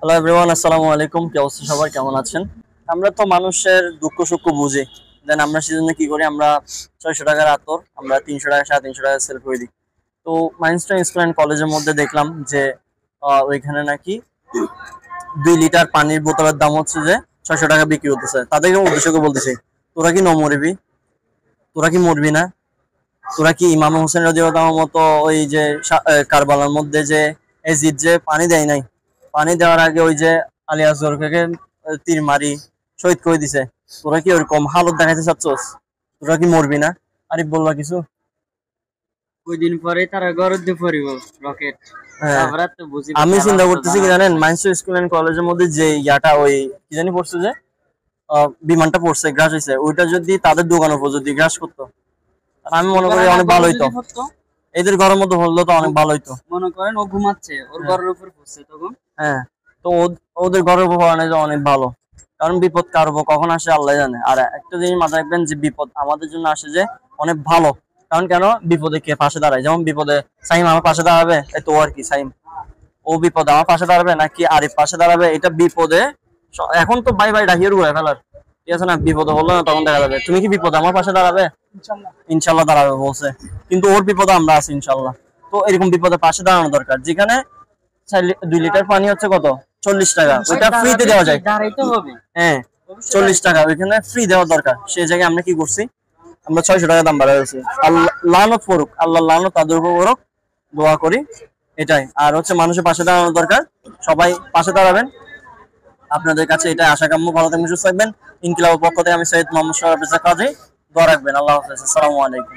Hello everyone, আসসালামু আলাইকুম। কি অবস্থা সবার, কেমন আছেন? আমরা তো মানুষের দুঃখ সুখ বুঝি। দেন আমরা সেজন্য কি করি, আমরা 600 টাকার আতর আমরা 300 টাকা 350 টাকা সেল করে দিই। তো মাইন্ডস্টোন স্কুল অ্যান্ড কলেজের মধ্যে দেখলাম যে ওইখানে নাকি 2 লিটার পানির বোতলের দাম হচ্ছে যে 600 টাকা বিক্রি হতেছে। তাদেরকে উদ্দেশ্য করে বলতেছি, তোরা কি মরবি? তোরা কি মরবি না? তোরা কি ইমাম হোসেন রাদিয়াল্লাহু মতো ওই যে কারবালার মধ্যে যে এজিদ যে পানি দেয় নাই, পানি দেওয়ার আগে ওই যে আলী আসগরকে তীর মারি শহীদ করে দিছে, তোরা কি ওরকম হালত দেখাইতে চাচ্ছস? তোরা কি মরবি না? আরিফ বলবা কিছু? কয়দিন পরে তারা গরুদ্দে পড়িব রকেট। হ্যাঁ, তারপরে তো বুঝি আমি চিন্তা তো করতেছি জানা কি আছে। জানেন, মাইন্সটার স্কুল এন্ড কলেজের মধ্যে যে ইয়াটা ওই কি জানি পড়ছে যে বিমানটা পড়ছে গ্রাস হয়েছে, ওইটা যদি তাদের দোকানের উপর যদি গ্রাস করতো, আর আমি মনে করি ওরা অনেক ভালো গরু হইতো। যদি পড়তো, এদের ঘরের মধ্যে হলো তো অনেক ভালো হইতো। মনে করেন ও ঘুমাচ্ছে, ওর হ্যাঁ, ঘরের উপর পড়ছে তখন। হ্যাঁ। তো ওদের ঘরের উপর পড়ানো যায় অনেক ভালো, কারণ বিপদ কার উপর কখন আসে আল্লাহ জানে। আর একটা জিনিস মাথায় রাখবেন যে বিপদ আমাদের জন্য আসে যে অনেক ভালো। কারণ কেন, বিপদে কে পাশে দাঁড়ায়, যেমন বিপদে সাইম আমার পাশে দাঁড়াবে, এই তো আর কি সাইম ও বিপদে আমার পাশে দাঁড়াবে নাকি আরিফ পাশে দাঁড়াবে, এটা বিপদে এখন তো বাই বাই ডাকিয়ে উড়ে ফেলার, ঠিক আছে না? বিপদে হলো না, তখন দেখা যাবে। তুমি কি বিপদে আমার পাশে দাঁড়াবে? ইনশাল্লাহ দাঁড়াবে বলছে, কিন্তু ওর বিপদে আমরা আছি ইনশাল্লাহ। তো এরকম বিপদে পাশে দাঁড়ানো দরকার। যেখানে 2 লিটার পানি হচ্ছে কত, 40 টাকা, ওইটা ফ্রিতে দেওয়া যায়। দাঁড়াইতে হবে। হ্যাঁ, অবশ্যই 40 টাকা ওইখানে ফ্রি দেওয়া দরকার, সেই জায়গায় আমরা কি করছি, আমরা 600 টাকা দাম বাড়াইছি। আল্লাহ লানত করুক, আল্লাহ লানত তাদের উপর করুক, দোয়া করি এটাই। আর হচ্ছে মানুষের পাশে দাঁড়ানো দরকার, সবাই পাশে দাঁড়াবেন। আপনাদের কাছে এটা আশা কাম্য। ভালো থাকবেন, সুস্থ থাকবেন। ইনকিলাবের পক্ষ থেকে আমি সৈয়দ মোহাম্মদ শরাফ কাজী, দোয়া রাখবেন। আল্লাহ হাফেজ, আসসালামু আলাইকুম।